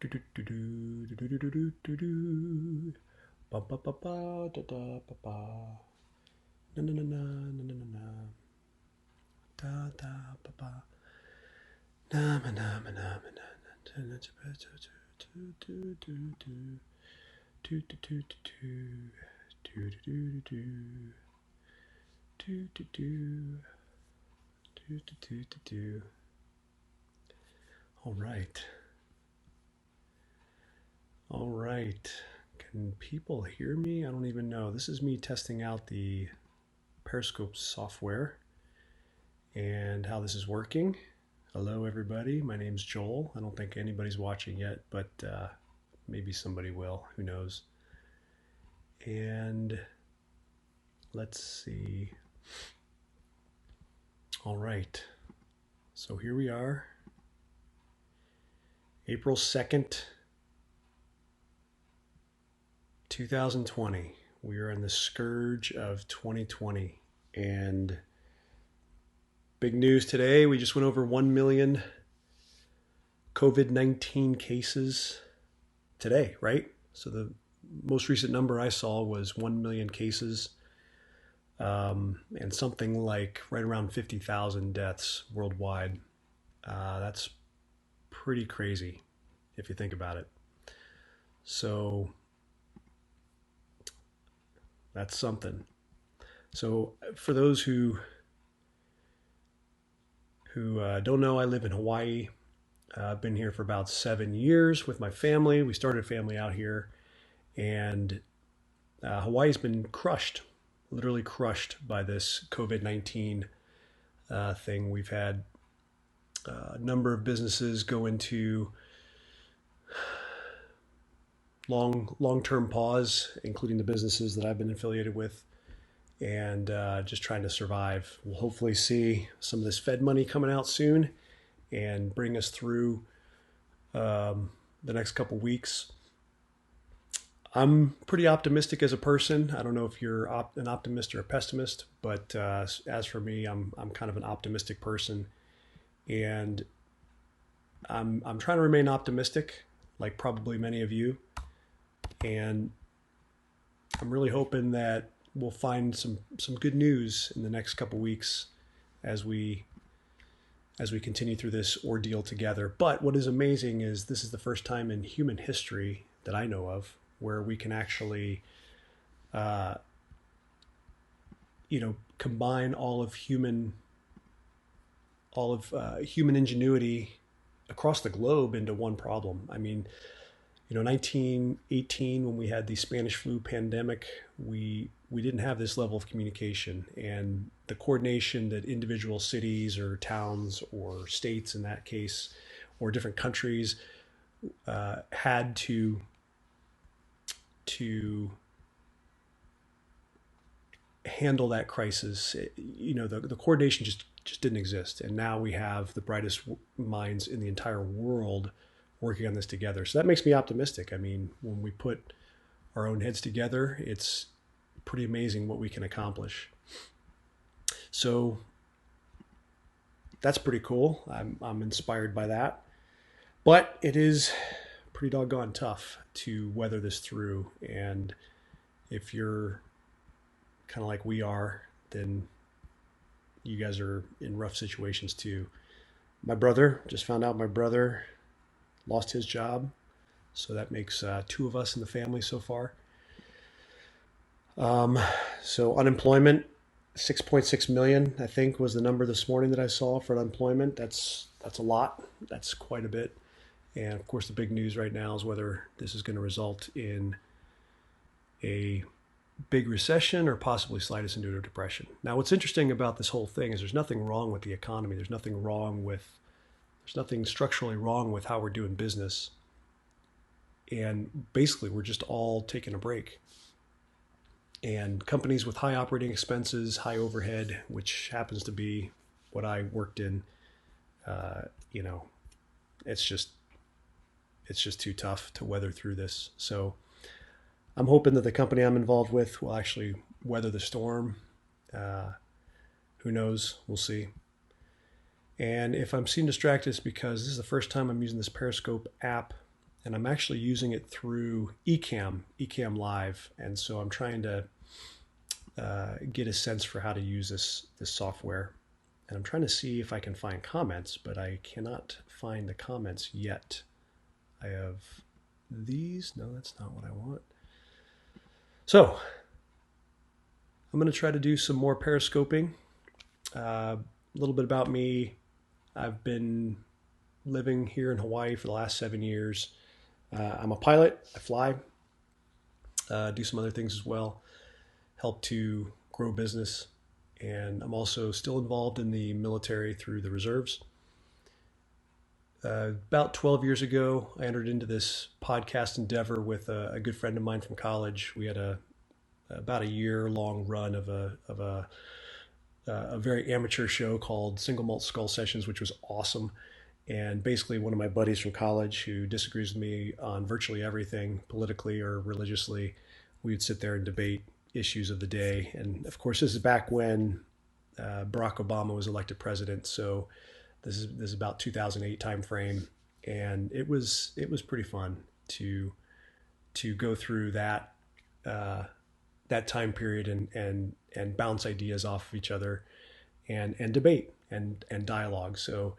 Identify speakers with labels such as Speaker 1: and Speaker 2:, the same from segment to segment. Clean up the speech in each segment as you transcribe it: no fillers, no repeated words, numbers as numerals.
Speaker 1: Ba ba ba ba da da ba ba. Na na na na na na na. Da da ba ba. Na na na na na na. All right. All right. Can people hear me? I don't even know. This is me testing out the Periscope software and how this is working. Hello, everybody. My name's Joel. I don't think anybody's watching yet, but maybe somebody will. Who knows? And let's see. All right. So here we are. April 2nd, 2020. We are in the scourge of 2020. And big news today. We just went over 1 million COVID-19 cases today, right? So the most recent number I saw was 1 million cases and something like right around 50,000 deaths worldwide. That's pretty crazy if you think about it. So that's something. So for those who don't know, I live in Hawaii. I've been here for about 7 years with my family. We started a family out here, and Hawaii's been crushed, literally crushed by this COVID-19 thing. We've had a number of businesses go into long-term pause, including the businesses that I've been affiliated with, and just trying to survive. We'll hopefully see some of this Fed money coming out soon and bring us through the next couple weeks. I'm pretty optimistic as a person. I don't know if you're an optimist or a pessimist, but as for me, I'm kind of an optimistic person, and I'm trying to remain optimistic, like probably many of you. And I'm really hoping that we'll find some good news in the next couple weeks as we continue through this ordeal together. But what is amazing is this is the first time in human history that I know of where we can actually, combine all of human ingenuity across the globe into one problem. I mean, 1918, when we had the Spanish flu pandemic, we didn't have this level of communication, and the coordination that individual cities or towns or states, in that case, or different countries had to handle that crisis. The coordination just didn't exist, and now we have the brightest minds in the entire world working on this together. So that makes me optimistic. I mean, when we put our own heads together, it's pretty amazing what we can accomplish. So that's pretty cool. I'm inspired by that. But it is pretty doggone tough to weather this through. And if you're kind of like we are, then you guys are in rough situations too. My brother, just found out my brother lost his job. So that makes two of us in the family so far. So unemployment, 6.6 million, I think, was the number this morning that I saw for unemployment. That's a lot. That's quite a bit. And of course, the big news right now is whether this is going to result in a big recession or possibly slide us into a depression. Now, what's interesting about this whole thing is there's nothing wrong with the economy. There's nothing structurally wrong with how we're doing business. And basically, we're just all taking a break. And companies with high operating expenses, high overhead, which happens to be what I worked in, it's just too tough to weather through this. So I'm hoping that the company I'm involved with will actually weather the storm. Who knows? We'll see. And if I'm seen distracted, it's because this is the first time I'm using this Periscope app. and I'm actually using it through Ecamm Live, and so I'm trying to get a sense for how to use this software. And I'm trying to see if I can find comments, but I cannot find the comments yet. I have these. No, that's not what I want. So I'm going to try to do some more periscoping. A little bit about me. I've been living here in Hawaii for the last 7 years. I'm a pilot. I fly. Do some other things as well. Help to grow business. And I'm also still involved in the military through the reserves. About 12 years ago, I entered into this podcast endeavor with a good friend of mine from college. We had about a year-long run of a very amateur show called Single Malt Skull Sessions, which was awesome. And basically, one of my buddies from college who disagrees with me on virtually everything, politically or religiously, we would sit there and debate issues of the day. And of course, this is back when Barack Obama was elected president. So this is about 2008 timeframe, and it was pretty fun to go through that time period and bounce ideas off of each other and debate and dialogue. So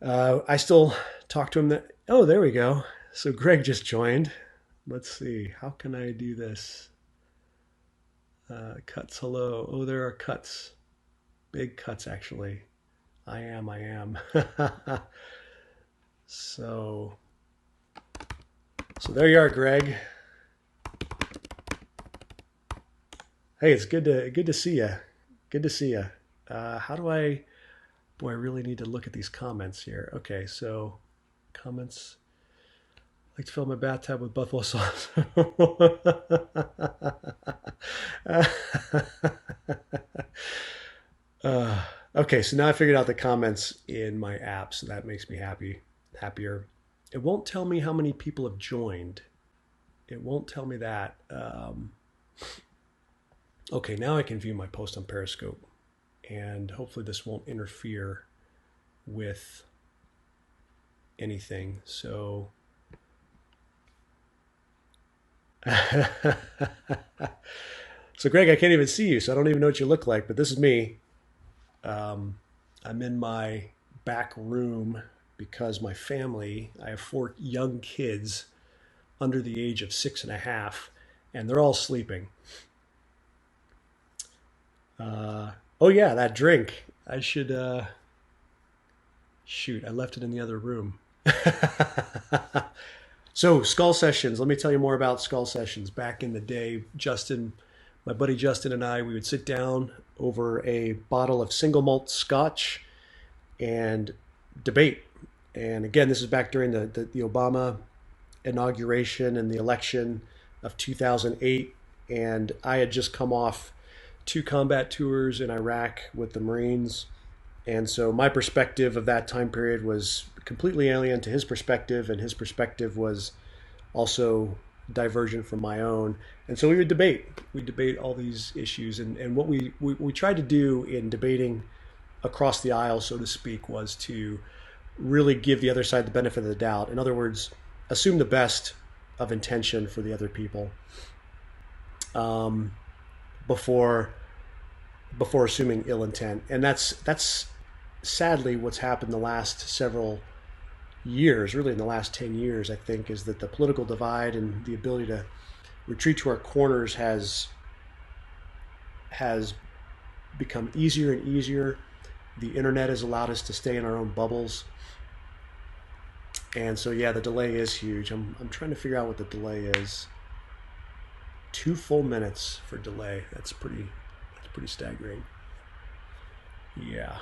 Speaker 1: I still talk to him. Oh, there we go. So Greg just joined. Let's see. How can I do this? Cuts. Hello. Oh, there are cuts. Big cuts, actually. I am. So there you are, Greg. Hey, it's good to see you. Good to see you. How do I? Boy, I really need to look at these comments here. Okay, so comments. I like to fill my bathtub with buffalo sauce. Okay, so now I figured out the comments in my app, so that makes me happier. It won't tell me how many people have joined. It won't tell me that. Okay, now I can view my post on Periscope, and hopefully this won't interfere with anything. So so Greg, I can't even see you, so I don't even know what you look like, but this is me. I'm in my back room because my family, I have 4 young kids under the age of 6.5, and they're all sleeping. Oh yeah, that drink. I should, shoot, I left it in the other room. So Skull Sessions, let me tell you more about Skull Sessions. Back in the day, my buddy Justin and I, we would sit down over a bottle of single malt scotch and debate. And again, this is back during the Obama inauguration and the election of 2008. And I had just come off 2 combat tours in Iraq with the Marines. And so my perspective of that time period was completely alien to his perspective, and his perspective was also divergent from my own. And so we would debate. We'd debate all these issues. And what we tried to do in debating across the aisle, so to speak, was to really give the other side the benefit of the doubt. In other words, assume the best of intention for the other people before assuming ill intent. And that's sadly what's happened the last several years, really in the last 10 years, I think, is that the political divide and the ability to retreat to our corners has become easier and easier. The internet has allowed us to stay in our own bubbles. And so, yeah, the delay is huge. I'm trying to figure out what the delay is. 2 full minutes for delay. That's pretty staggering. Yeah.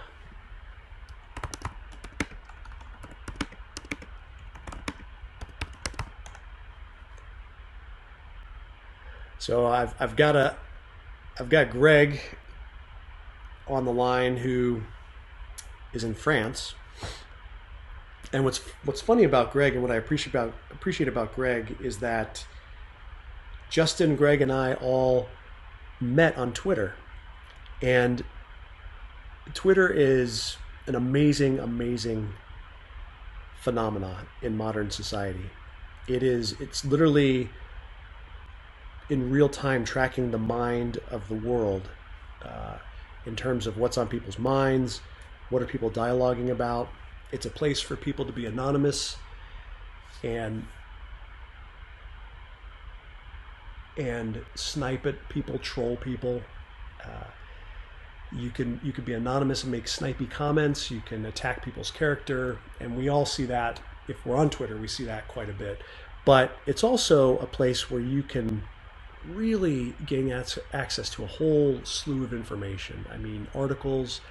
Speaker 1: So I've got Greg on the line who is in France. And what's funny about Greg, and what I appreciate about Greg, is that Justin, Greg, and I all met on Twitter. And Twitter is an amazing phenomenon in modern society. It's literally in real time tracking the mind of the world in terms of what's on people's minds, what are people dialoguing about. It's a place for people to be anonymous and snipe at people, troll people. You can be anonymous and make snipey comments. You can attack people's character, and we all see that. If we're on Twitter, we see that quite a bit. But it's also a place where you can really gain access to a whole slew of information. I mean, articles,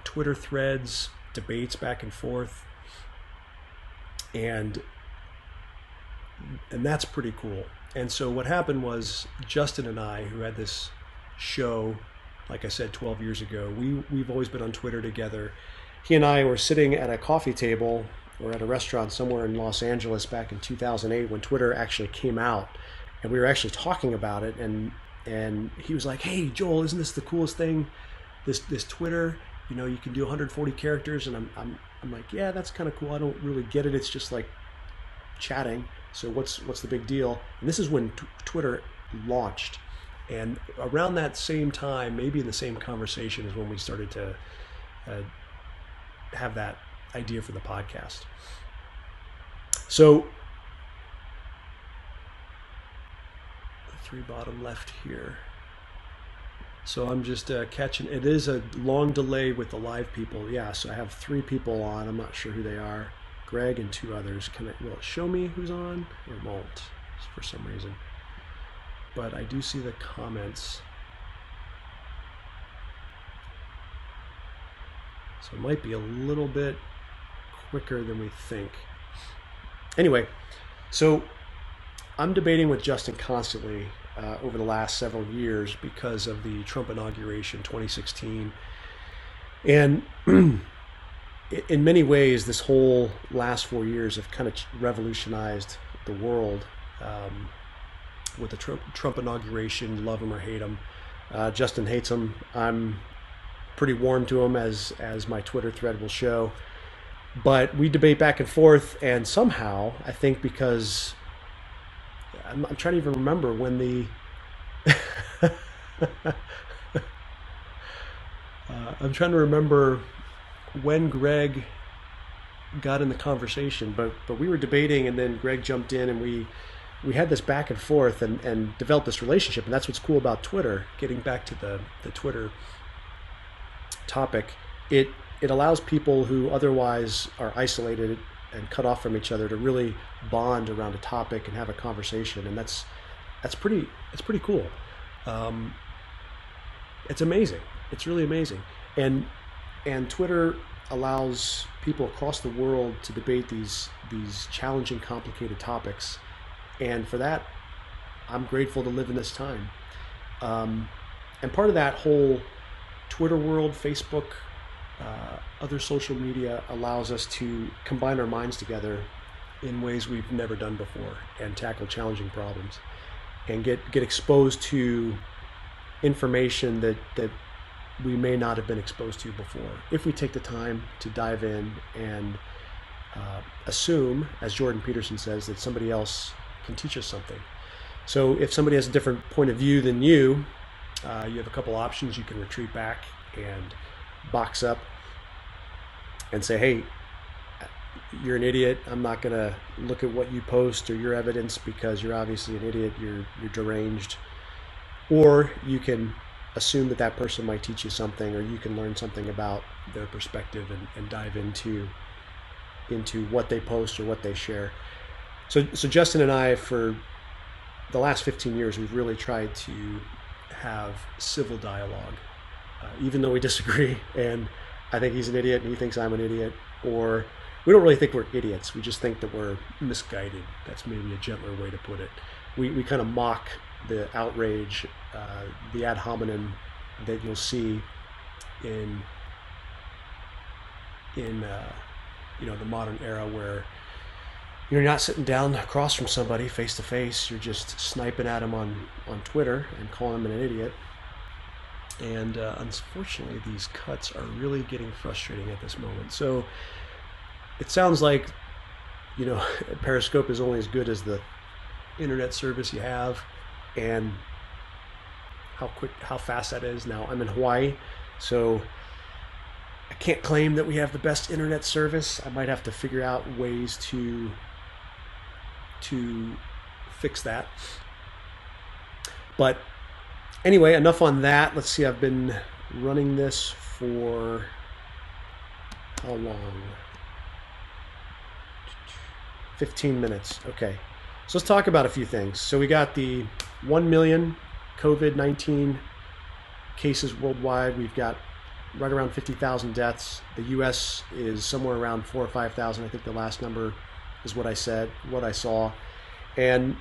Speaker 1: Twitter threads, debates back and forth, and that's pretty cool. And so what happened was Justin and I, who had this show, like I said, 12 years ago, we've always been on Twitter together. He and I were sitting at a coffee table or at a restaurant somewhere in Los Angeles back in 2008 when Twitter actually came out, and we were actually talking about it. And he was like, "Hey, Joel, isn't this the coolest thing? This Twitter, you can do 140 characters." And I'm like, "Yeah, that's kind of cool. I don't really get it. It's just like chatting. So what's the big deal?" And this is when Twitter launched. And around that same time, maybe in the same conversation, is when we started to have that idea for the podcast. So the three bottom left here. So I'm just catching. It is a long delay with the live people. Yeah, so I have 3 people on. I'm not sure who they are. Greg and 2 others. Will it show me who's on? It won't, for some reason. But I do see the comments. So it might be a little bit quicker than we think. Anyway, so I'm debating with Justin constantly over the last several years because of the Trump inauguration 2016. And in many ways, this whole last 4 years have kind of revolutionized the world with the Trump inauguration. Love him or hate him. Justin hates him. I'm pretty warm to him, as my Twitter thread will show. But we debate back and forth, and somehow, I think because I'm trying to even remember when the I'm trying to remember when Greg got in the conversation, but we were debating, and then Greg jumped in, and we had this back and forth and developed this relationship. And that's what's cool about Twitter. Getting back to the Twitter topic, it allows people who otherwise are isolated and cut off from each other to really bond around a topic and have a conversation, and that's pretty cool. It's amazing. It's really amazing. And Twitter allows people across the world to debate these challenging, complicated topics. And for that, I'm grateful to live in this time. And part of that whole Twitter world, Facebook, other social media allows us to combine our minds together in ways we've never done before and tackle challenging problems and get exposed to information that we may not have been exposed to before if we take the time to dive in and assume, as Jordan Peterson says, that somebody else can teach us something. So if somebody has a different point of view than you have a couple options. You can retreat back and box up and say, "Hey, you're an idiot. I'm not going to look at what you post or your evidence because you're obviously an idiot. You're deranged." Or you can assume that person might teach you something, or you can learn something about their perspective and dive into what they post or what they share. So Justin and I, for the last 15 years, we've really tried to have civil dialogue, even though we disagree. And I think he's an idiot and he thinks I'm an idiot, or we don't really think we're idiots. We just think that we're misguided. That's maybe a gentler way to put it. We kind of mock the outrage, the ad hominem that you'll see in the modern era, where you're not sitting down across from somebody face to face. You're just sniping at them on Twitter and calling them an idiot. And unfortunately, these cuts are really getting frustrating at this moment. So it sounds like Periscope is only as good as the internet service you have, and how fast that is. Now I'm in Hawaii, so I can't claim that we have the best internet service. I might have to figure out ways to fix that. But anyway, enough on that. Let's see, I've been running this for how long? 15 minutes. Okay. So let's talk about a few things. So we got the 1 million COVID-19 cases worldwide. We've got right around 50,000 deaths. The US is somewhere around 4,000 or 5,000. I think the last number is what I saw. And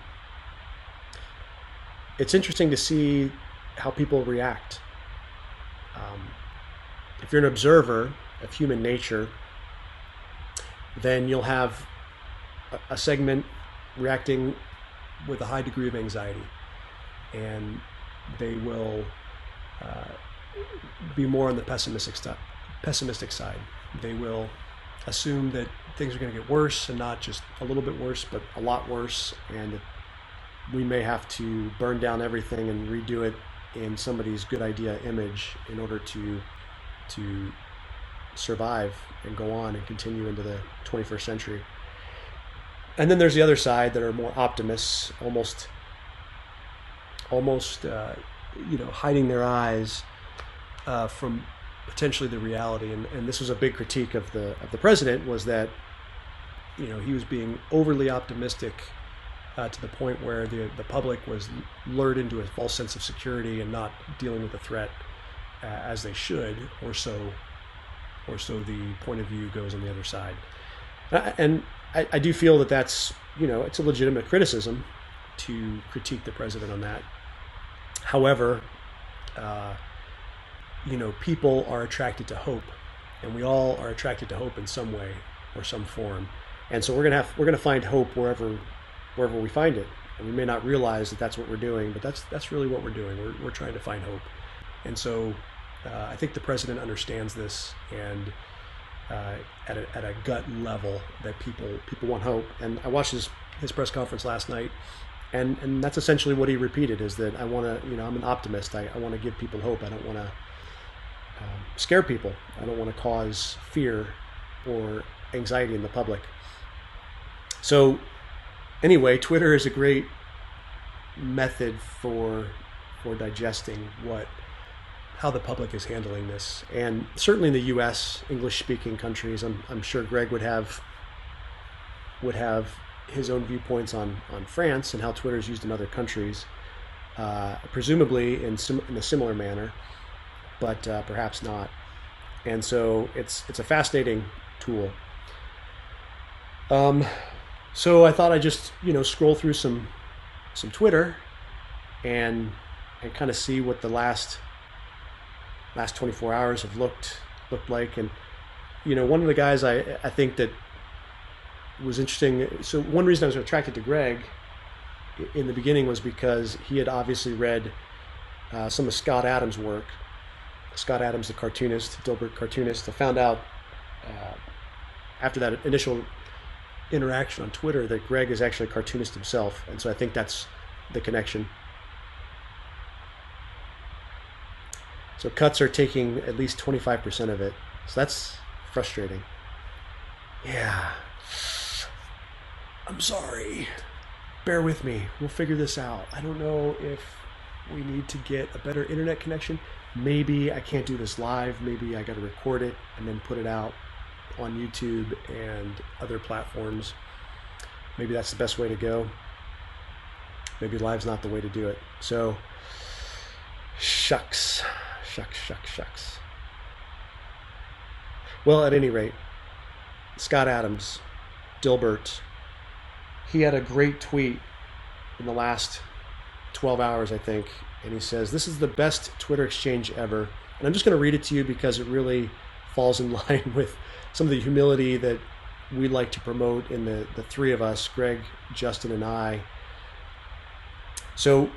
Speaker 1: it's interesting to see how people react. If you're an observer of human nature, then you'll have a segment reacting with a high degree of anxiety, and they will be more on the pessimistic side. They will assume that things are going to get worse, and not just a little bit worse, but a lot worse, and that we may have to burn down everything and redo it in somebody's good idea image in order to survive and go on and continue into the 21st century. And then there's the other side that are more optimists, almost hiding their eyes from potentially the reality. And this was a big critique of the president, was that he was being overly optimistic to the point where the public was lured into a false sense of security and not dealing with the threat as they should, or so the point of view goes on the other side. And I do feel that that's, it's a legitimate criticism to critique the president on that. However, people are attracted to hope, and we all are attracted to hope in some way or some form. And so we're gonna find hope wherever we find it. And we may not realize that that's what we're doing, but that's really what we're doing. We're trying to find hope. And so I think the president understands this, and at a gut level, that people want hope. And I watched his press conference last night, and that's essentially what he repeated, is that I'm an optimist. I want to give people hope. I don't want to scare people. I don't want to cause fear or anxiety in the public. So anyway, Twitter is a great method for digesting how the public is handling this. And certainly in the US, English-speaking countries, I'm sure Greg would have his own viewpoints on France and how Twitter is used in other countries, presumably in a similar manner, but perhaps not. And so it's a fascinating tool. So I thought I'd just scroll through some Twitter and kind of see what the last 24 hours have looked like. And one of the guys I think that was interesting, so one reason I was attracted to Greg in the beginning was because he had obviously read some of Scott Adams' work. Scott Adams, the cartoonist, Dilbert cartoonist. I found out after that initial interaction on Twitter that Greg is actually a cartoonist himself, and so I think that's the connection. So cuts are taking at least 25% of it, so that's frustrating. Yeah, I'm sorry, bear with me, we'll figure this out. I don't know if we need to get a better internet connection. Maybe I can't do this live. Maybe I got to record it and then put it out on YouTube and other platforms. Maybe that's the best way to go. Maybe live's not the way to do it. So, shucks. Well, at any rate, Scott Adams, Dilbert, he had a great tweet in the last 12 hours, I think, and he says, "This is the best Twitter exchange ever." And I'm just going to read it to you because it really falls in line with some of the humility that we like to promote in the three of us, Greg, Justin, and I. So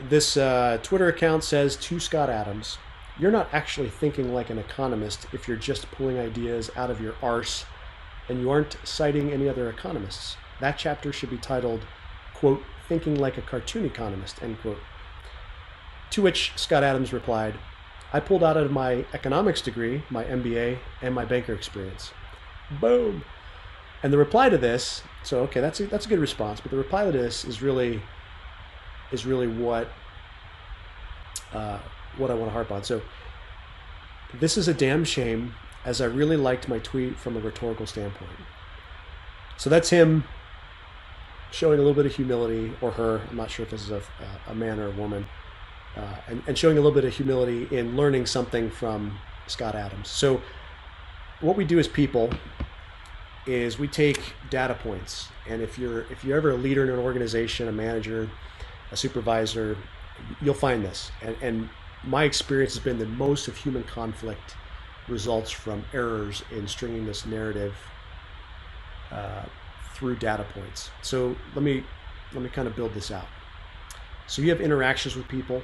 Speaker 1: this Twitter account says to Scott Adams, "You're not actually thinking like an economist if you're just pulling ideas out of your arse and you aren't citing any other economists. That chapter should be titled, quote, Thinking Like a Cartoon Economist, end quote. To which Scott Adams replied, I pulled out of my economics degree, my MBA, and my banker experience. Boom. And the reply to this, so okay, that's a good response, but the reply to this is really what I want to harp on. So this is a damn shame, as I really liked my tweet from a rhetorical standpoint. So that's him showing a little bit of humility, or her, I'm not sure if this is a man or a woman, and showing a little bit of humility in learning something from Scott Adams. So what we do as people is we take data points, and if you're ever a leader in an organization, a manager, a supervisor, you'll find this. And my experience has been that most of human conflict results from errors in stringing this narrative through data points. So let me kind of build this out. So you have interactions with people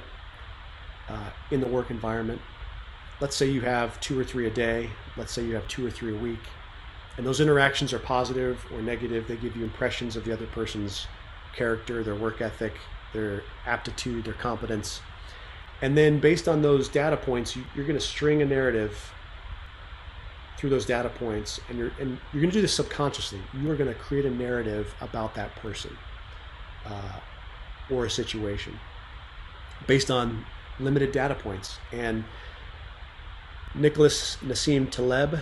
Speaker 1: in the work environment. Let's say you have 2 or 3 a day. Let's say you have 2 or 3 a week. And those interactions are positive or negative. They give you impressions of the other person's character, their work ethic, their aptitude, their competence. And then based on those data points, you're going to string a narrative through those data points, and you're going to do this subconsciously. You are going to create a narrative about that person or a situation based on limited data points. And Nicholas Nassim Taleb,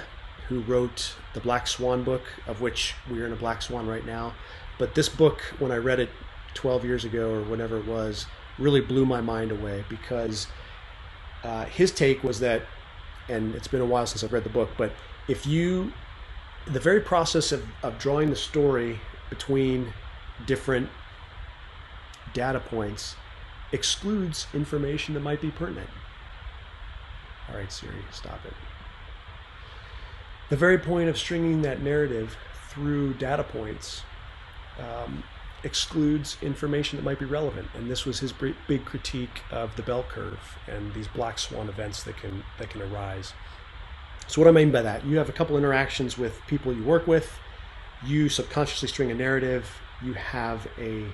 Speaker 1: who wrote the Black Swan book, of which we are in a black swan right now, but this book, when I read it 12 years ago or whenever it was, really blew my mind away, because his take was that, and it's been a while since I've read the book, but the very process of drawing the story between different data points excludes information that might be pertinent. All right, Siri, stop it. The very point of stringing that narrative through data points excludes information that might be relevant. And this was his big critique of the bell curve and these black swan events that can arise. So what I mean by that, you have a couple interactions with people you work with, you subconsciously string a narrative, you have a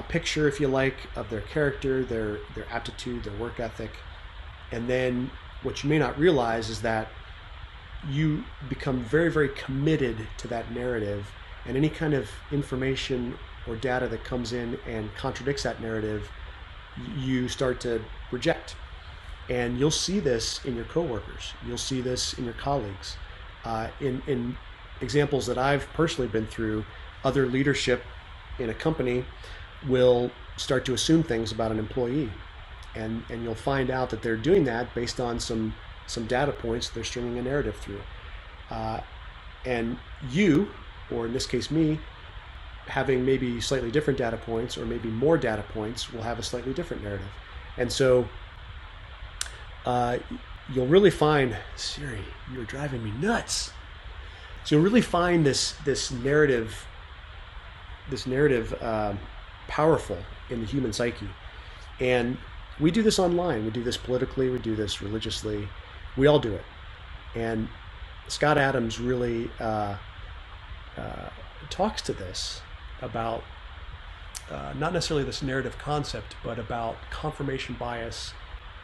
Speaker 1: picture, if you like, of their character, their aptitude, their work ethic. And then what you may not realize is that you become very, very committed to that narrative, and any kind of information or data that comes in and contradicts that narrative, you start to reject. And you'll see this in your coworkers. You'll see this in your colleagues. In examples that I've personally been through, other leadership in a company will start to assume things about an employee. And you'll find out that they're doing that based on some data points they're stringing a narrative through. And you, or in this case me, having maybe slightly different data points or maybe more data points, will have a slightly different narrative. And so you'll really find, Siri, you're driving me nuts. So you'll really find this narrative powerful in the human psyche. And we do this online. We do this politically. We do this religiously. We all do it. And Scott Adams really talks to this about not necessarily this narrative concept, but about confirmation bias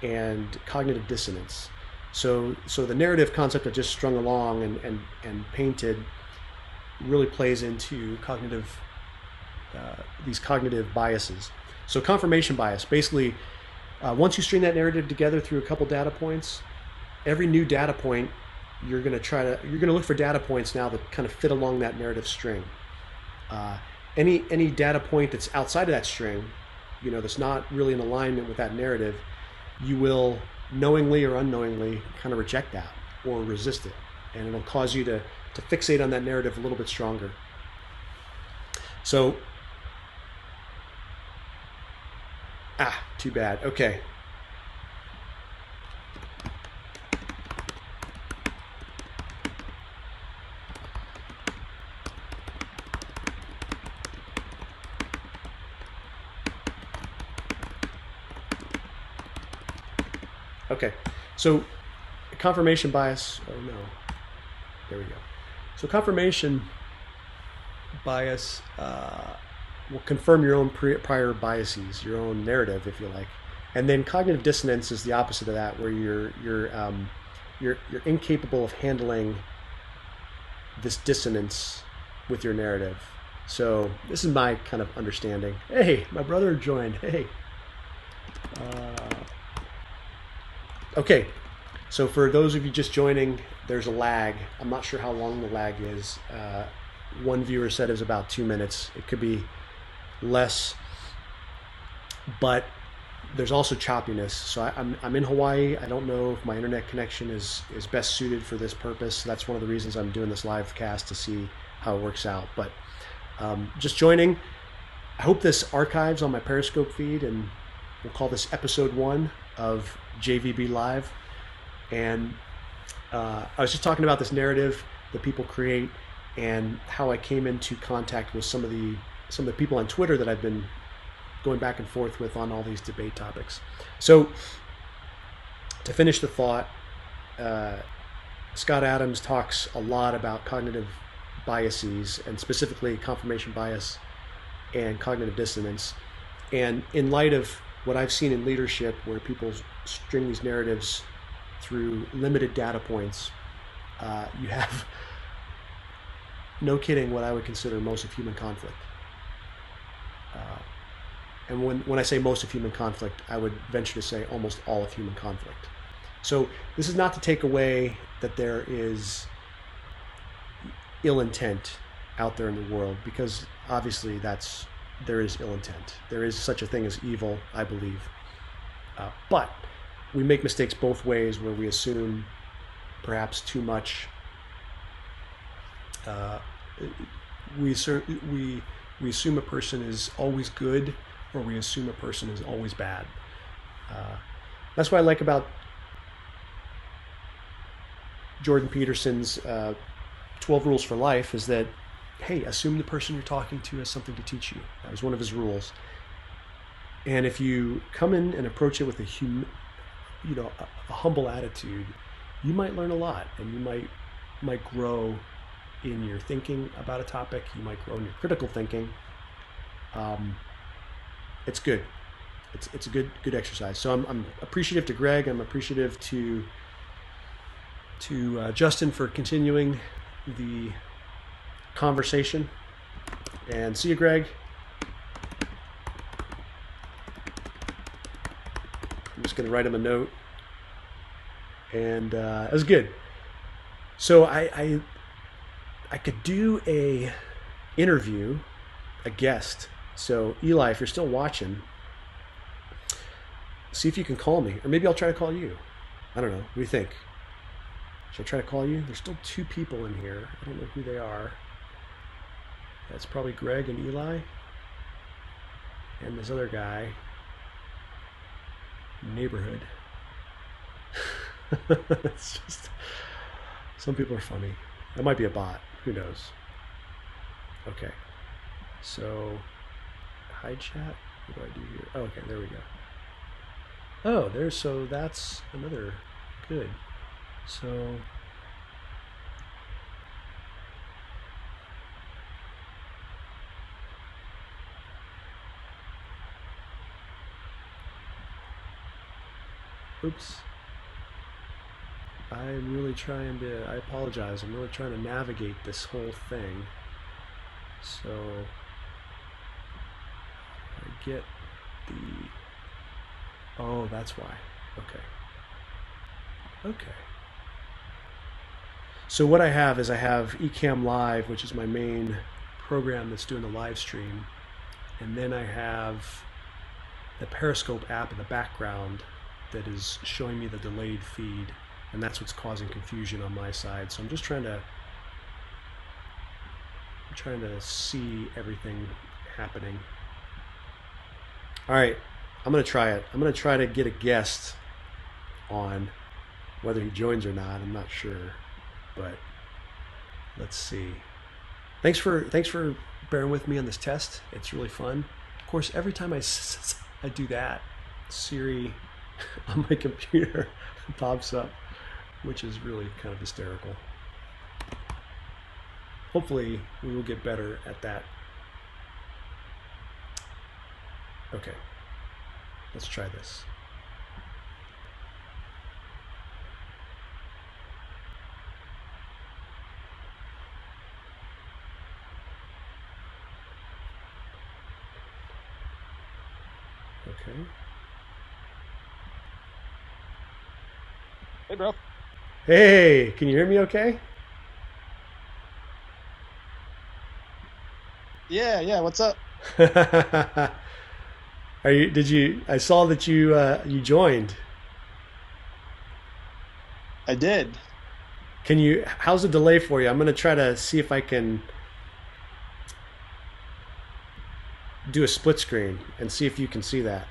Speaker 1: and cognitive dissonance. So the narrative concept I just strung along and painted really plays into these cognitive biases. So confirmation bias, basically, once you string that narrative together through a couple data points, every new data point, you're going to look for data points now that kind of fit along that narrative string. Any data point that's outside of that string, that's not really in alignment with that narrative, you will knowingly or unknowingly kind of reject that or resist it, and it'll cause you to fixate on that narrative a little bit stronger. So, too bad. Okay. Okay, so confirmation bias, oh no, there we go. So confirmation bias will confirm your own prior biases, your own narrative, if you like. And then cognitive dissonance is the opposite of that, where you're incapable of handling this dissonance with your narrative. So this is my kind of understanding. Hey, my brother joined. Hey. Okay. So for those of you just joining, there's a lag. I'm not sure how long the lag is. One viewer said it was about 2 minutes. It could be less, but there's also choppiness. So I'm in Hawaii. I don't know if my internet connection is best suited for this purpose. That's one of the reasons I'm doing this live cast, to see how it works out. But just joining. I hope this archives on my Periscope feed, and we'll call this episode 1 of JVB Live. And I was just talking about this narrative that people create, and how I came into contact with some of the people on Twitter that I've been going back and forth with on all these debate topics. So to finish the thought, Scott Adams talks a lot about cognitive biases, and specifically confirmation bias and cognitive dissonance. And in light of what I've seen in leadership, where people string these narratives through limited data points, you have, no kidding, what I would consider most of human conflict. And when I say most of human conflict, I would venture to say almost all of human conflict. So this is not to take away that there is ill intent out there in the world, because obviously there is ill intent. There is such a thing as evil, I believe. But we make mistakes both ways, where we assume perhaps too much. We assume a person is always good, or we assume a person is always bad. That's what I like about Jordan Peterson's 12 Rules for Life, is that, hey, assume the person you're talking to has something to teach you. That was one of his rules. And if you come in and approach it with a humble attitude, you might learn a lot, and you might grow in your thinking about a topic. You might grow in your critical thinking. It's good. It's a good exercise. So I'm appreciative to Greg. I'm appreciative to Justin for continuing the conversation. And see you, Greg. I'm just going to write him a note. And it was good. So I could do a interview, a guest. So Eli, if you're still watching, see if you can call me, or maybe I'll try to call you. I don't know. What do you think? Should I try to call you? There's still 2 people in here. I don't know who they are. That's probably Greg and Eli, and this other guy. Neighborhood. It's just, some people are funny. That might be a bot. Who knows? Okay. So, hide chat. What do I do here? Oh, okay, there we go. Oh, so that's another, good. So, oops. I'm really trying to, I apologize, I'm really trying to navigate this whole thing. So, I get the, oh, that's why. Okay. So what I have is I have Ecamm Live, which is my main program that's doing the live stream. And then I have the Periscope app in the background that is showing me the delayed feed. And that's what's causing confusion on my side. So I'm just trying to see everything happening. All right, I'm going to try it. I'm going to try to get a guest on. Whether he joins or not, I'm not sure, but let's see. Thanks for bearing with me on this test. It's really fun. Of course, every time I do that, Siri on my computer pops up, which is really kind of hysterical. hopefully we will get better at that. Okay, let's try this. Okay.
Speaker 2: Hey, bro.
Speaker 1: Hey, can you hear me okay?
Speaker 2: Yeah. What's up?
Speaker 1: I saw that you joined.
Speaker 2: I did.
Speaker 1: How's the delay for you? I'm going to try to see if I can do a split screen and see if you can see that.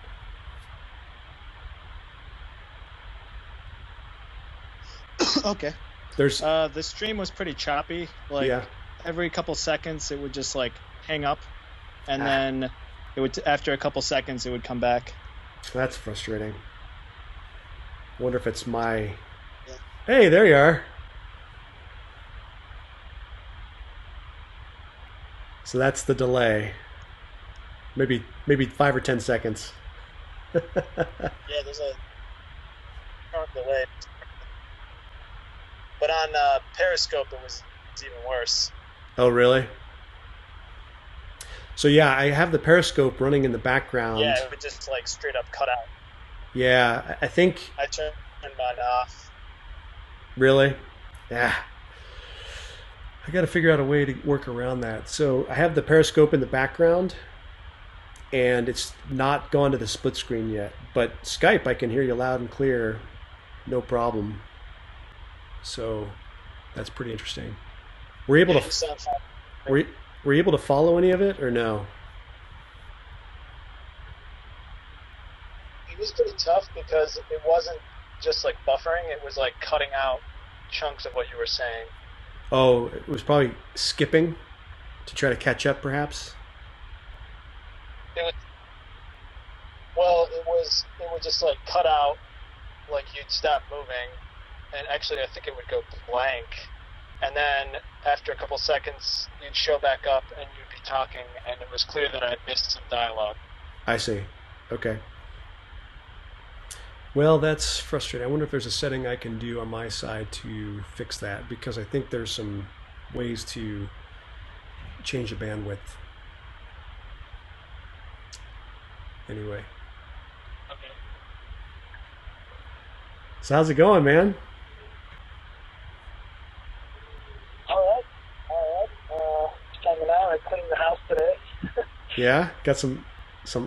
Speaker 2: Okay.
Speaker 1: There's,
Speaker 2: The stream was pretty choppy. Like
Speaker 1: yeah.
Speaker 2: every couple seconds, it would just like hang up, and
Speaker 1: Ah,
Speaker 2: then it would after a couple seconds, it would come back.
Speaker 1: that's frustrating. Wonder if it's my.
Speaker 2: Yeah.
Speaker 1: Hey, there you are. So that's the delay. Maybe 5 or 10 seconds.
Speaker 2: Yeah, there's a short delay. But on Periscope, it was even worse.
Speaker 1: Oh, really? So yeah, I have the Periscope running in the
Speaker 2: Yeah,
Speaker 1: background.
Speaker 2: it would just like straight up cut out.
Speaker 1: Yeah, I think
Speaker 2: I turned mine off.
Speaker 1: really. Yeah, I got to figure out a way to work around that. So I have the Periscope in the background, and it's not gone to the split screen yet. But Skype, I can hear you loud and clear, no problem. So that's pretty interesting. Were you able
Speaker 2: Yeah,
Speaker 1: to
Speaker 2: you sound fine.
Speaker 1: were you, were you able to follow any of it or no?
Speaker 2: It was pretty tough because it wasn't just like buffering; it was like cutting out chunks of what you were saying.
Speaker 1: Oh, it was probably skipping to try to catch up, perhaps.
Speaker 2: It was Well, it would just like cut out, like you'd stop moving, and actually I think it would go blank, and then after a couple seconds you'd show back up and you'd be talking, and it was clear that I had missed some dialogue.
Speaker 1: I see. Okay. Well, that's frustrating. I wonder if there's a setting I can do on my side to fix that because I think there's some ways to change the bandwidth. Anyway,
Speaker 2: Okay.
Speaker 1: so how's it going, man?
Speaker 2: All right. Just hanging out. I cleaned the house today.
Speaker 1: Yeah, got some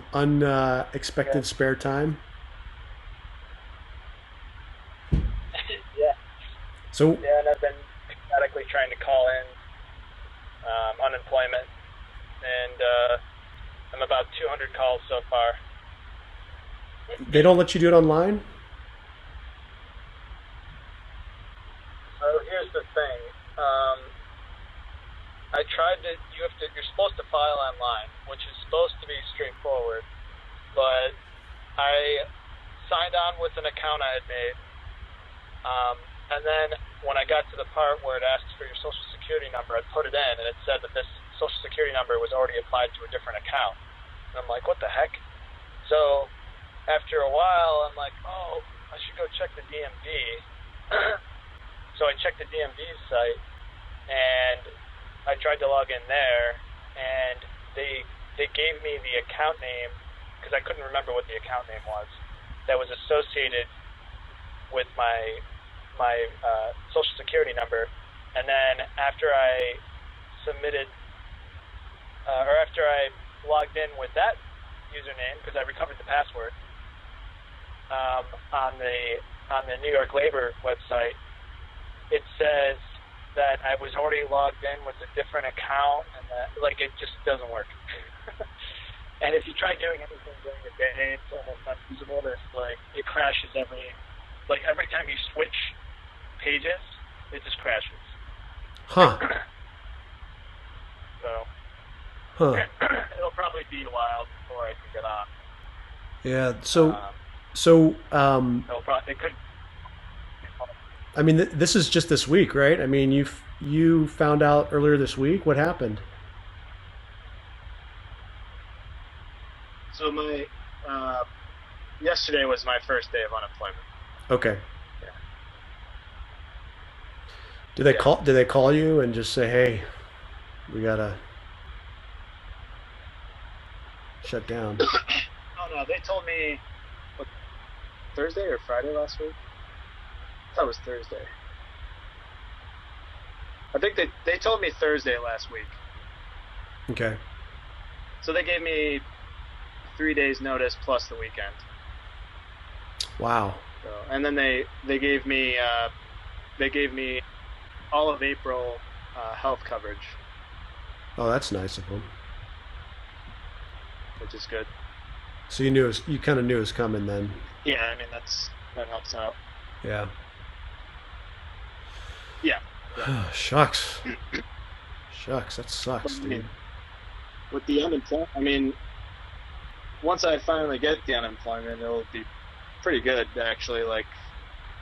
Speaker 2: Yeah.
Speaker 1: unexpected spare time.
Speaker 2: Yeah.
Speaker 1: So
Speaker 2: Yeah, and I've been periodically trying to call in unemployment, and I'm about 200 calls so far.
Speaker 1: they don't let you do it online?
Speaker 2: So here's the thing. Um, I tried to. You're supposed to file online, which is supposed to be straightforward. But I signed on with an account I had made, and then when I got to the part where it asks for your social security number, I put it in, and it said that this social security number was already applied to a different account. And I'm like, what the heck? So after a while, I'm like, oh, I should go check the DMV. So I checked the DMV site, and I tried to log in there, and they gave me the account name because I couldn't remember what the account name was that was associated with my social security number. And then after I submitted or after I logged in with that username because I recovered the password on the New York Labor website, it says that I was already logged in with a different account, and that like it just doesn't work. And if you try doing anything during the day, it's almost unusable. It crashes every time you switch pages, it just crashes.
Speaker 1: Huh.
Speaker 2: So
Speaker 1: Huh.
Speaker 2: it'll probably be a while before I can get on.
Speaker 1: Yeah. So
Speaker 2: Um,
Speaker 1: so
Speaker 2: it could.
Speaker 1: I mean, this is just this week, right? I mean, you found out earlier this week. What happened?
Speaker 2: So my yesterday was my first day of unemployment.
Speaker 1: Okay.
Speaker 2: Yeah.
Speaker 1: Did they
Speaker 2: Yeah.
Speaker 1: call? Did they call you and just say, "Hey, we gotta shut down"?
Speaker 2: Oh no, they told me what, Thursday or Friday last week. I thought it was Thursday. I think they told me Thursday last week.
Speaker 1: Okay.
Speaker 2: So they gave me 3 days notice plus the weekend.
Speaker 1: Wow.
Speaker 2: So, and then they gave me all of April health coverage,
Speaker 1: Oh, that's nice of them.
Speaker 2: which is good.
Speaker 1: So you knew it was, you kind of knew it was coming then.
Speaker 2: Yeah, I mean that helps out.
Speaker 1: Yeah.
Speaker 2: Yeah, yeah.
Speaker 1: Shucks. Shucks. That
Speaker 2: But
Speaker 1: sucks,
Speaker 2: I
Speaker 1: dude.
Speaker 2: mean, with the unemployment, I mean, once I finally get the unemployment, it'll be pretty good actually. Like,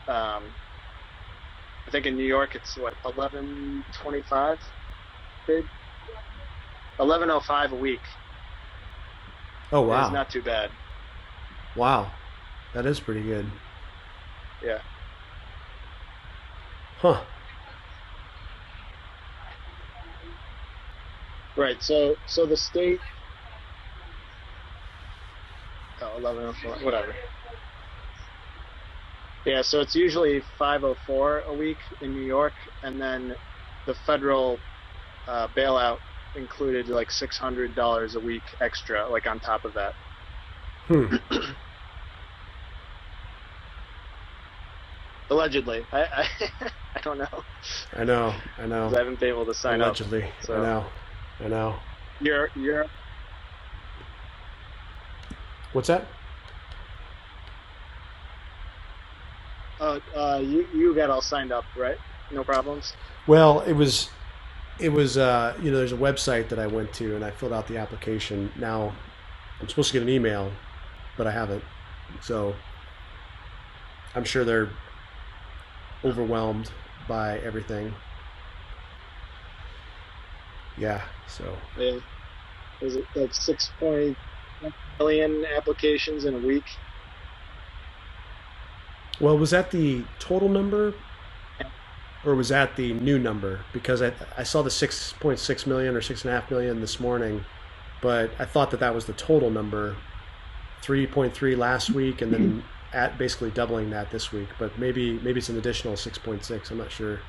Speaker 2: um, I think in New York it's what 11.25 paid, 11.05 a week.
Speaker 1: Oh
Speaker 2: It's
Speaker 1: wow.
Speaker 2: not too bad.
Speaker 1: Wow. That is pretty good.
Speaker 2: Yeah.
Speaker 1: Huh.
Speaker 2: Right. So the state, oh, 11.04, whatever. Yeah. So it's usually 5.04 a week in New York, and then the federal bailout included like $600 a week extra, like on top of that.
Speaker 1: Hmm.
Speaker 2: Allegedly, I don't know
Speaker 1: I know. I
Speaker 2: because
Speaker 1: know.
Speaker 2: I haven't been able to sign up.
Speaker 1: Allegedly. I
Speaker 2: So
Speaker 1: know. I know.
Speaker 2: you're
Speaker 1: What's that?
Speaker 2: you got all signed up, right? No problems.
Speaker 1: Well, it was there's a website that I went to and I filled out the application. Now I'm supposed to get an email, but I haven't. So I'm sure they're overwhelmed by everything. Yeah. So
Speaker 2: Yeah. Is it like 6.1 million applications in a week?
Speaker 1: well, was that the total number or was that the new number? Because I saw the 6.6 million or 6.5 million this morning, but I thought that that was the total number, 3.3 last week, and then at basically doubling that this week. But maybe it's an additional 6.6. I'm not sure.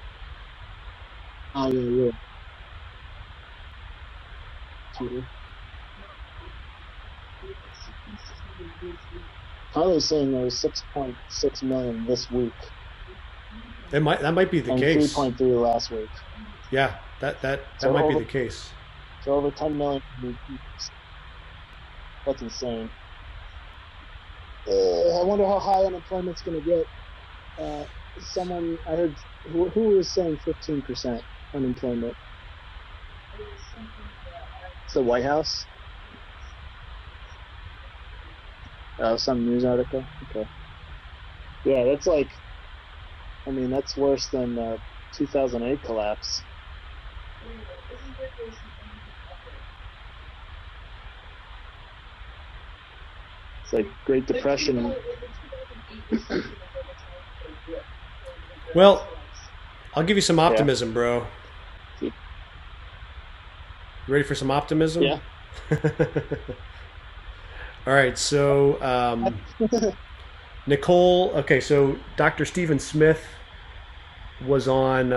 Speaker 2: Oh yeah, yeah. Total. Tyler's saying there was 6.6 million this week
Speaker 1: That might be the
Speaker 2: and
Speaker 1: case.
Speaker 2: 3.3 last week.
Speaker 1: Yeah, that
Speaker 2: So
Speaker 1: might be
Speaker 2: over
Speaker 1: the case.
Speaker 2: so over 10 million. That's insane. I wonder how high unemployment's going to get. Uh, Someone I heard who was saying 15% unemployment. It's the White House. Some news article. Okay. Yeah, that's like. I mean, that's worse than 2008 collapse. It's like Great Depression.
Speaker 1: Well, I'll give you some
Speaker 2: Yeah.
Speaker 1: optimism, bro. You ready for some optimism?
Speaker 2: Yeah.
Speaker 1: All right, so Nicole. Okay, so Dr. Stephen Smith was on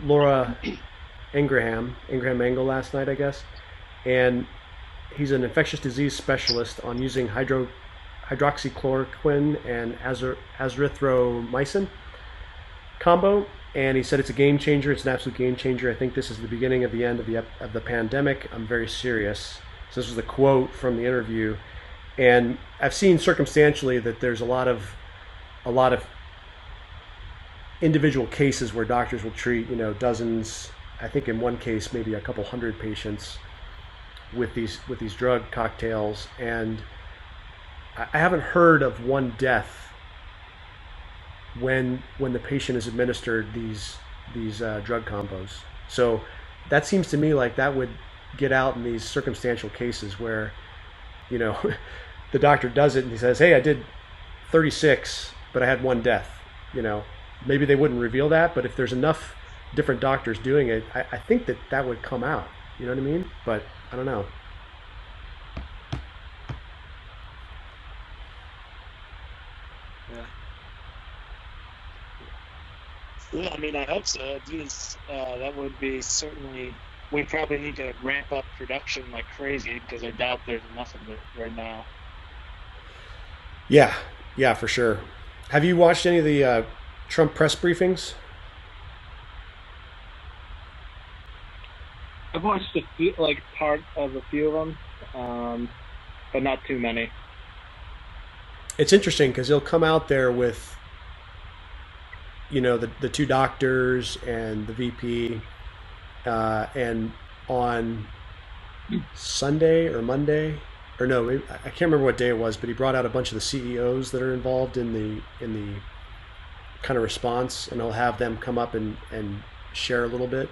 Speaker 1: Laura Ingraham Angle last night, I guess, and he's an infectious disease specialist on using hydroxychloroquine and azithromycin combo, and he said it's a game changer. It's an absolute game changer. I think this is the beginning of the end of the pandemic. I'm very serious. So this was a quote from the interview, and I've seen circumstantially that there's a lot of individual cases where doctors will treat dozens. I think in one case maybe a couple hundred patients with these drug cocktails, and I haven't heard of one death when the patient is administered drug combos. So that seems to me like that would get out in these circumstantial cases where, you know, the doctor does it and he says, "Hey, I did 36, but I had one death." You know, maybe they wouldn't reveal that, but if there's enough different doctors doing it, I think that that would come out. You know what I mean? But I don't know.
Speaker 3: Yeah. Yeah, I mean, I hope so. That would be certainly. We probably need to ramp up production like crazy because I doubt there's enough of it right now.
Speaker 1: Yeah, yeah, for sure. Have you watched any of the Trump press briefings?
Speaker 3: I've watched a few, like part of a few of them, but not too many.
Speaker 1: It's interesting because he'll come out there with, you know, the two doctors and the VP, and on Sunday or Monday, or no, I can't remember what day it was, but he brought out a bunch of the CEOs that are involved in the kind of response, and he'll have them come up and share a little bit.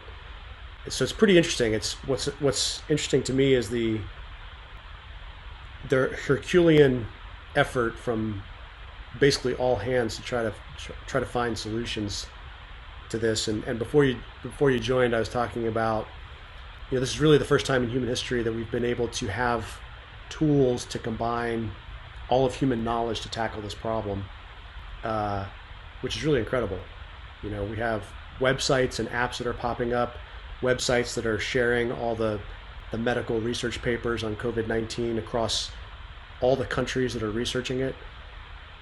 Speaker 1: So it's pretty interesting. It's what's interesting to me is the Herculean effort from basically all hands to try to find solutions to this. And before you joined, I was talking about, you know, this is really the first time in human history that we've been able to have tools to combine all of human knowledge to tackle this problem, which is really incredible. You know, we have websites and apps that are popping up, websites that are sharing all the medical research papers on COVID-19 across all the countries that are researching it,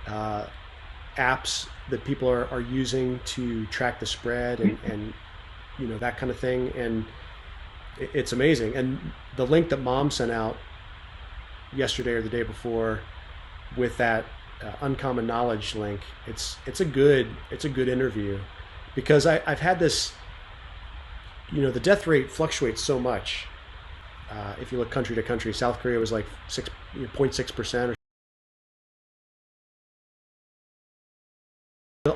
Speaker 1: apps that people are using to track the spread and you know, that kind of thing. And it's amazing. And the link that Mom sent out yesterday or the day before with that uncommon knowledge link, it's a good interview, because I've had this, you know, the death rate fluctuates so much. If you look country to country, South Korea was like 0.6%.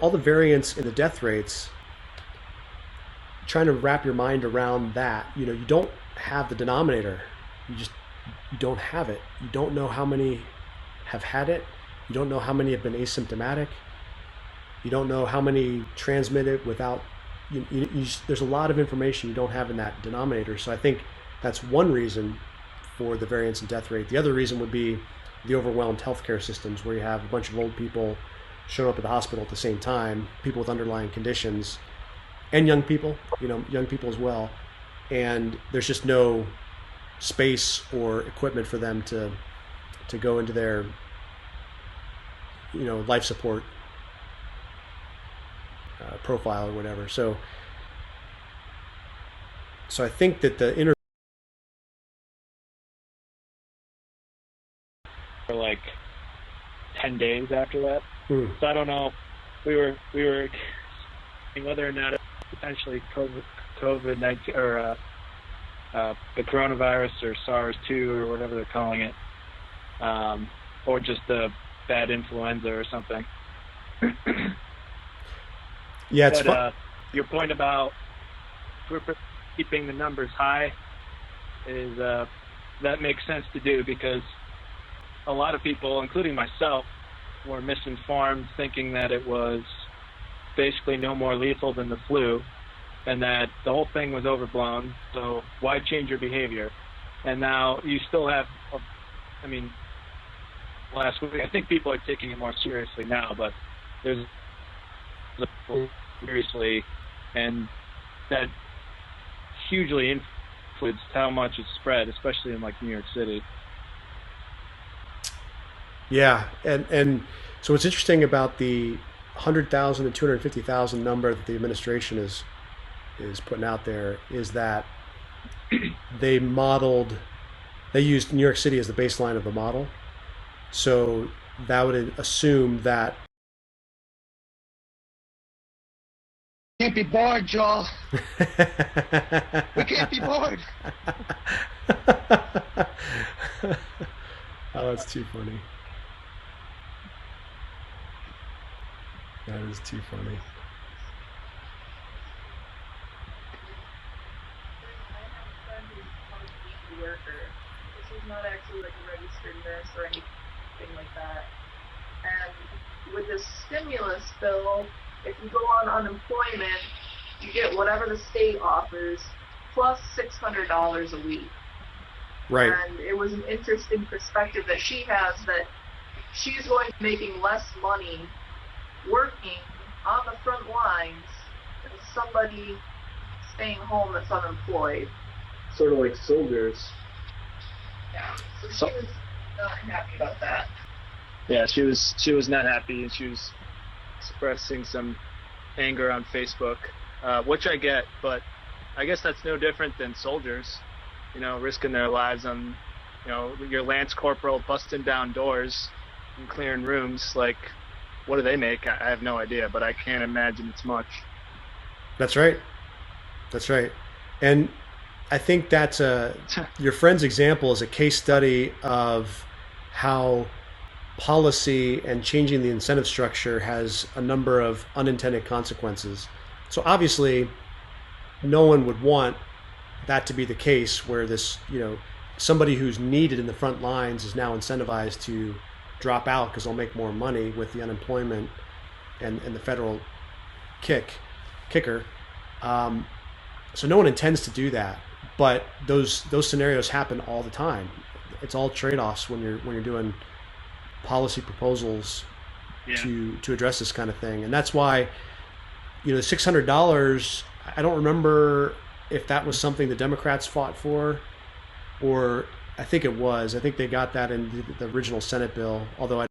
Speaker 1: All the variance in the death rates, trying to wrap your mind around that, you know, you don't have the denominator. You don't have it. You don't know how many have had it. You don't know how many have been asymptomatic. You don't know how many transmit it without. There's a lot of information you don't have in that denominator. So I think that's one reason for the variance in death rate. The other reason would be the overwhelmed healthcare systems, where you have a bunch of old people showing up at the hospital at the same time, people with underlying conditions, and young people, you know, young people as well. And there's just no space or equipment for them to go into their, you know, life support profile or whatever. So I think that the inner
Speaker 3: For like 10 days after that. So I don't know. We were whether or not it's potentially COVID-19 or the coronavirus or SARS-2 or whatever they're calling it, or just a bad influenza or something.
Speaker 1: Yeah, it's
Speaker 3: but your point about keeping the numbers high is that makes sense to do, because a lot of people, including myself, were misinformed, thinking that it was basically no more lethal than the flu, and that the whole thing was overblown. So why change your behavior? And now you still have, I mean, last week, I think people are taking it more seriously now, but there's seriously, and that hugely influenced how much it's spread, especially in like New York City.
Speaker 1: Yeah, and so what's interesting about the 100,000 to 250,000 number that the administration is putting out there is that they used New York City as the baseline of the model. So that would assume that
Speaker 4: Can't be bored, Joel. We can't be bored.
Speaker 1: Oh, that's too funny. That is too funny.
Speaker 5: not actually like a registered nurse or anything like that. And with this stimulus bill, if you go on unemployment, you get whatever the state offers plus $600 a week.
Speaker 1: Right.
Speaker 5: And it was an interesting perspective that she has, that she's going to be making less money working on the front lines than somebody staying home that's unemployed.
Speaker 3: Sort of like soldiers.
Speaker 5: Yeah. So she was not happy about that.
Speaker 3: Yeah, she was not happy, and she was expressing some anger on Facebook, which I get, but I guess that's no different than soldiers, you know, risking their lives on, you know, your Lance Corporal busting down doors and clearing rooms. Like, what do they make? I have no idea, but I can't imagine it's much.
Speaker 1: That's right. That's right. And I think that's your friend's example is a case study of how policy and changing the incentive structure has a number of unintended consequences. So obviously, no one would want that to be the case where this, you know, somebody who's needed in the front lines is now incentivized to drop out because they'll make more money with the unemployment and the federal kicker. So no one intends to do that, but those scenarios happen all the time. It's all trade-offs when you're doing policy proposals to address this kind of thing. And that's why, you know, the $600, I don't remember if that was something the Democrats fought for, or I think it was. I think they got that in the original Senate bill, although I